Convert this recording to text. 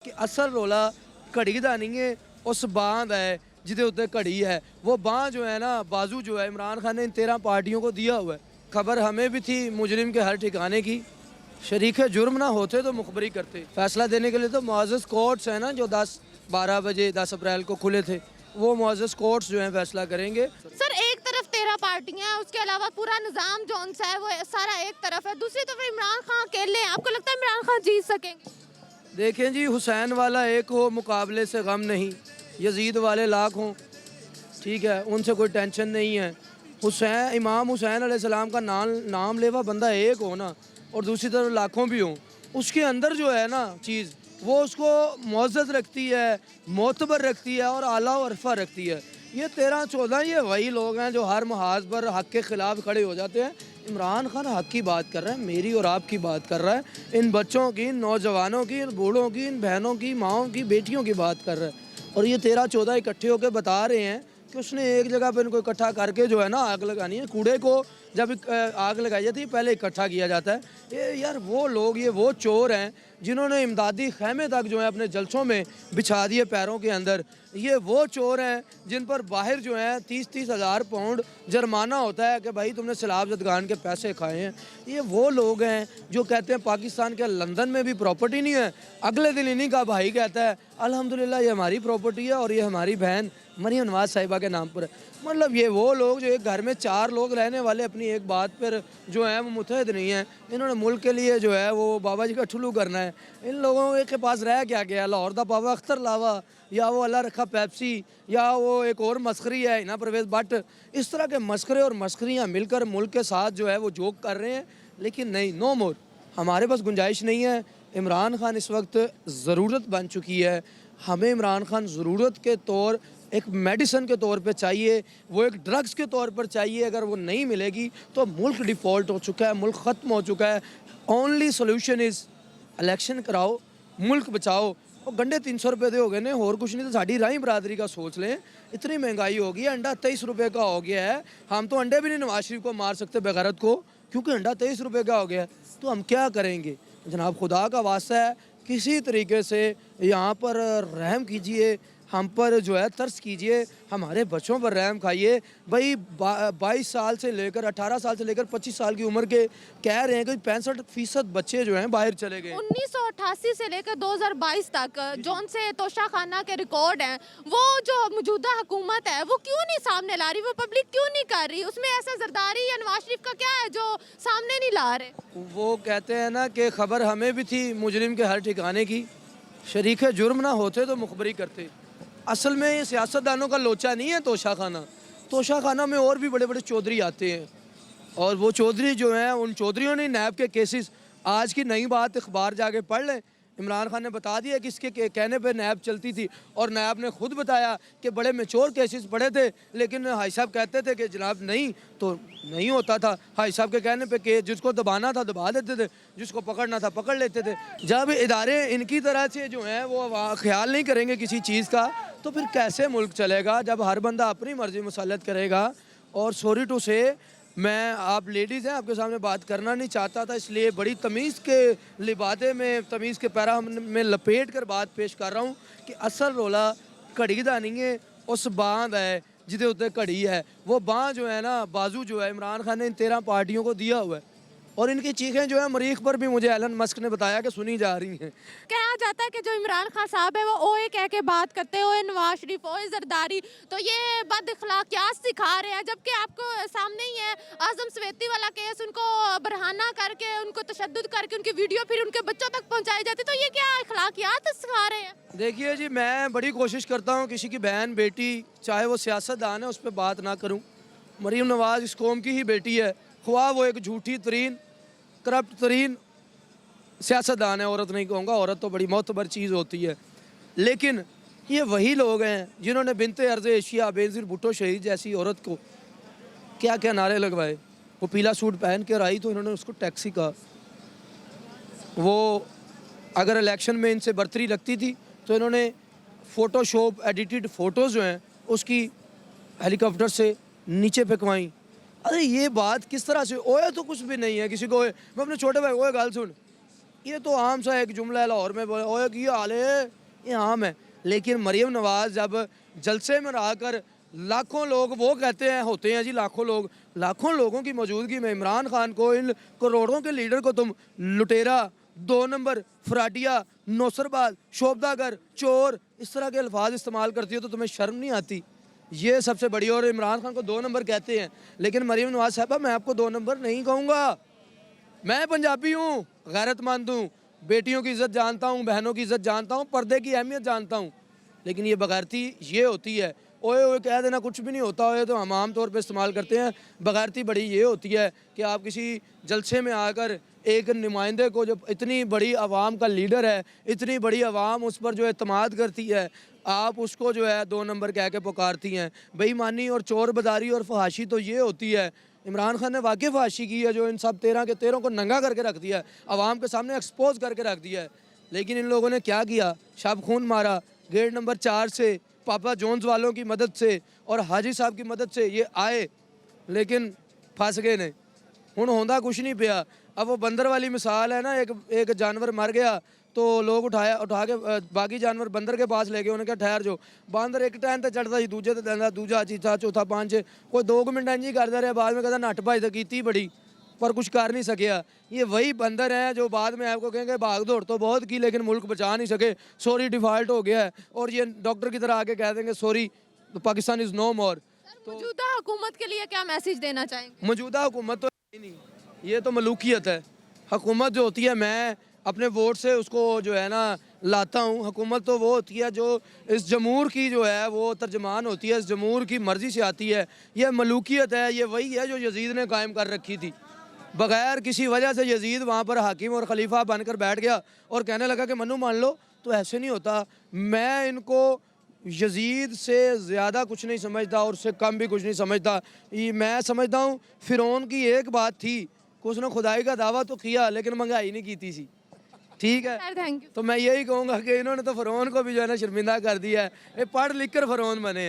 कि असल रोला घड़ी का नहीं है, उस बांह का है जिदे उत्ते घड़ी है। वो बांह जो है ना, बाजू जो है, इमरान खान ने इन 13 पार्टियों को दिया हुआ है। खबर हमें भी थी मुजरिम के हर ठिकाने की, शरीक जुर्म ना होते तो मुखबरी करते। फैसला देने के लिए तो मुअज़्ज़ज़ कोर्ट्स हैं ना, जो 10-12 बजे 10 अप्रैल को खुले थे, वो मुअज़्ज़ज़ कोर्ट्स जो हैं फैसला करेंगे। सर एक तरफ 13 पार्टियां हैं, उसके अलावा पूरा निज़ाम जौन सा है वो सारा एक तरफ है, दूसरी तरफ इमरान खान अकेले हैं। आपको लगता है इमरान खान जीत सकेंगे? देखें जी, हुसैन वाला एक हो मुकाबले से गम नहीं, यजीद वाले लाख हों, ठीक है, उनसे कोई टेंशन नहीं है। हुसैन, इमाम हुसैन अलैहिस्सलाम का नाम लेवा बंदा एक हो ना, और दूसरी तरफ लाखों भी हों, उसके अंदर जो है ना चीज़, वो उसको मुअज़्ज़ज़ रखती है, मोतबर रखती है और आला और अरफा रखती है। ये 13-14 ये वही लोग हैं जो हर महाज पर हक़ के ख़िलाफ़ खड़े हो जाते हैं। इमरान खान हक़ की बात कर रहा है, मेरी और आपकी बात कर रहा है, इन बच्चों की, इन नौजवानों की, इन बूढ़ों की, इन बहनों की, माओं की, बेटियों की बात कर रहा है। और ये 13-14 इकट्ठे होकर बता रहे हैं कि उसने एक जगह पर इनको इकट्ठा करके जो है ना आग लगानी है। कूड़े को जब आग लगाई जाती है पहले इकट्ठा किया जाता है। ये यार वो लोग, ये वो चोर हैं जिन्होंने इमदादी खैमे तक जो है अपने जलसों में बिछा दिए पैरों के अंदर। ये वो चोर हैं जिन पर बाहर जो है 30-30 हज़ार पाउंड जुर्माना होता है कि भाई तुमने सैलाब ज़दगान के पैसे खाए हैं। ये वो लोग हैं जो कहते हैं पाकिस्तान के लंदन में भी प्रॉपर्टी नहीं है, अगले दिन इन्हीं का भाई कहता है अल्हम्दुलिल्लाह ये हमारी प्रॉपर्टी है और ये हमारी बहन मरियम नवाज साहिबा के नाम पर है। मतलब ये वो लोग जो एक घर में 4 लोग रहने वाले अपनी एक बात पर जो है वो मुतहद नहीं है। इन्होंने मुल्क के लिए जो है वो बाबा जी का ठुल्लू करना है। इन लोगों के पास रह क्या गया? लाहौर दा बाबा अख्तर लावा, या वो अल्लाह रखा पेप्सी, या वो एक और मस्खरी है ना परवेज़ भट्ट। इस तरह के मस्खरे और मस्खरियाँ मिलकर मुल्क के साथ जो है वो जोक कर रहे हैं। लेकिन नहीं, नो मोर, हमारे पास गुंजाइश नहीं है। इमरान खान इस वक्त ज़रूरत बन चुकी है। हमें इमरान खान ज़रूरत के तौर, एक मेडिसन के तौर पे चाहिए, वो एक ड्रग्स के तौर पर चाहिए। अगर वो नहीं मिलेगी तो मुल्क डिफ़ॉल्ट हो चुका है, मुल्क ख़त्म हो चुका है। ओनली सोल्यूशन इज़ इलेक्शन कराओ, मुल्क बचाओ। और गंडे 300 रुपये दे हो गए ने, और कुछ नहीं। तो साड़ी राही बरादरी का सोच लें, इतनी महंगाई हो गई है, अंडा 23 रुपये का हो गया है। हम तो अंडे भी नहीं नवाज शरीफ को मार सकते बेगैरत को, क्योंकि अंडा 23 रुपये का हो गया है। तो हम क्या करेंगे? जनाब खुदा का वास्ता है, किसी तरीके से यहाँ पर रहम कीजिए, हम पर जो है तरस कीजिए, हमारे बच्चों पर रहम खाइए। भाई 22 साल से लेकर 18 साल से लेकर 25 साल की उम्र के कह रहे हैं कि 65% बच्चे जो हैं बाहर चले गए। 1988 से लेकर 2022 तक जौन से तोशा खाना के रिकॉर्ड हैं, वो जो मौजूदा हुकूमत है वो क्यों नहीं सामने ला रही? वो पब्लिक क्यों नहीं कर रही? उसमें ऐसा जरदारी या नवाज शरीफ का क्या है जो सामने नहीं ला रहे? वो कहते हैं ना कि खबर हमें भी थी मुजरिम के हर ठिकाने की, शरीक जुर्म ना होते तो मुखबरी करते। असल में ये सियासतदानों का लोचा नहीं है तोशा खाना। तोशा खाना में और भी बड़े बड़े चौधरी आते हैं, और वो चौधरी जो हैं, उन चौधरियों ने नैब के केसेस, आज की नई बात अखबार जाके पढ़ लें, इमरान खान ने बता दिया किसके कहने पे नैब चलती थी। और नैब ने खुद बताया कि बड़े मेच्योर केसेस पड़े थे, लेकिन हाई साहब कहते थे कि जनाब नहीं, तो नहीं होता था। हाई साहब के कहने पे कि जिसको दबाना था दबा देते थे, जिसको पकड़ना था पकड़ लेते थे। जब इदारे इनकी तरह से जो हैं वो ख्याल नहीं करेंगे किसी चीज़ का, तो फिर कैसे मुल्क चलेगा? जब हर बंदा अपनी मर्जी मुसल्लत करेगा। और सॉरी टू से, मैं, आप लेडीज़ हैं, आपके सामने बात करना नहीं चाहता था, इसलिए बड़ी तमीज़ के लिबादे में, तमीज़ के पैरा में लपेट कर बात पेश कर रहा हूँ कि असल रोला घड़ी का नहीं है, उस बांह है जिदे उत्ते घड़ी है। वो बांह जो है ना, बाजू जो है, इमरान खान ने इन 13 पार्टियों को दिया हुआ है। और इनकी चीखें जो है मरीख पर भी मुझे एलन मस्क ने बताया कि सुनी जा रही हैं। कहा जाता है कि जो इमरान खान साहब है वो ओए कह के बात करते हैं, ओए नवाज शरीफ, ओए जरदारी, तो ये बद अखलाकियात सिखा रहे हैं। जबकि आपको सामने ही है आजम सवेती वाला केस, उनको बरहाना करके, उनको तशद्दुद करके उनकी वीडियो फिर उनके बच्चों तक पहुंचाई जाती, तो ये क्या अखलाकियात सिखा रहे हैं? देखिए जी, मैं बड़ी कोशिश करता हूँ किसी की बहन बेटी, चाहे वो सियासतदान है, उस पर बात ना करूँ। मरीम नवाज इस कौम की ही बेटी है, ख्वाह वो एक झूठी तरीन, करप्ट तरीन सियासतदान है। औरत नहीं कहूँगा, औरत तो बड़ी मोतबर चीज़ होती है। लेकिन ये वही लोग हैं जिन्होंने बिनते अर्ज़ एशिया बेनज़ीर भुट्टो शहीद जैसी औरत को क्या क्या नारे लगवाए। वो पीला सूट पहन कर आई तो इन्होंने उसको टैक्सी कहा। वो अगर इलेक्शन में इनसे बर्तरी लगती थी तो इन्होंने फ़ोटोशॉप एडिटेड फ़ोटोज़ जो हैं उसकी हेलीकॉप्टर से नीचे फेंकवाई। अरे ये बात किस तरह से? ओए तो कुछ भी नहीं है किसी को। मैं अपने छोटे भाई, ओए गाल सुन, ये तो आम सा एक जुमला है, लाहौर में बोले ओए की हाल है, ये आम है। लेकिन मरीम नवाज जब जलसे में रहकर लाखों लोग वो कहते हैं, होते हैं जी लाखों लोग, लाखों लोगों की मौजूदगी में इमरान खान को, इन करोड़ों के लीडर को तुम लुटेरा, 2 नंबर, फ्राडिया, नौसरबाज, शोबदागर, चोर, इस तरह के अल्फाज इस्तेमाल करती हो तो तुम्हें शर्म नहीं आती? ये सबसे बड़ी। और इमरान खान को 2 नंबर कहते हैं, लेकिन मरीम नवाज साहबा मैं आपको 2 नंबर नहीं कहूँगा। मैं पंजाबी हूँ, गैरतमंद हूँ, बेटियों की इज़्ज़त जानता हूँ, बहनों की इज़्ज़त जानता हूँ, पर्दे की अहमियत जानता हूँ। लेकिन ये बगैरती ये होती है, ओए ओए कह देना कुछ भी नहीं होता है, तो हम आम तौर पे इस्तेमाल करते हैं। बगैरती बड़ी ये होती है कि आप किसी जलसे में आकर एक नुमाइंदे को, जब इतनी बड़ी आवाम का लीडर है, इतनी बड़ी आवाम उस पर जो एतमाद करती है, आप उसको जो है 2 नंबर कह के पुकारती हैं। बेईमानी और चोर बाजारी और फहाशी तो ये होती है। इमरान खान ने वाकई फहाशी की है, जो इन सब 13 के 13 को नंगा करके रख दिया है, आवाम के सामने एक्सपोज करके रख दिया है। लेकिन इन लोगों ने क्या किया? शब खून मारा। गेट नंबर 4 से, पापा जोन्स वालों की मदद से और हाजी साहब की मदद से ये आए, लेकिन फंस गए ने। हुण होंदा कुछ नहीं पिया। अब वो बंदर वाली मिसाल है ना, एक जानवर मर गया तो लोग उठा के बाकी जानवर बंदर के पास ले गए। उन्हें क्या ठहर जो, बंदर एक टाइम ते चढ़ता ही दूजे ते देंदा, दूजा चीथा चौथा 5 कोई 2 मिनट इंज ही करता रहा। बाद में कहता नट भाई तो कीती बड़ी, पर कुछ कर नहीं सकिया। ये वही बंदर हैं जो बाद में आपको कहेंगे भाग दौड़ तो बहुत की, लेकिन मुल्क बचा नहीं सके, सॉरी डिफॉल्ट हो गया है। और ये डॉक्टर की तरह आके कह देंगे सॉरी पाकिस्तान इज़ नो मोर। मौजूदा हुकूमत के लिए क्या मैसेज देना चाहेंगे? मौजूदा हुकूमत तो है नहीं, ये तो मलूकियत है। हुकूमत जो होती है, मैं अपने वोट से उसको जो है ना लाता हूँ। हुकूमत तो वो होती है जो इस जमूर की जो है वो तर्जमान होती है, इस जमूर की मर्ज़ी से आती है। ये मलूकियत है, ये वही है जो यजीद ने कायम कर रखी थी। बग़ैर किसी वजह से यजीद वहाँ पर हाकिम और खलीफा बनकर बैठ गया और कहने लगा कि मनु मान लो, तो ऐसे नहीं होता। मैं इनको यजीद से ज़्यादा कुछ नहीं समझता और उससे कम भी कुछ नहीं समझता। ये मैं समझता हूँ फ़िरौन की एक बात थी कि उसने खुदाई का दावा तो किया लेकिन महंगाई नहीं की थी सी। ठीक है, सर थैंक यू। तो मैं यही कहूँगा कि इन्होंने तो फ़िरौन को भी जो है ना शर्मिंदा कर दिया है। ये पढ़ लिख कर फ़िरौन बने हैं।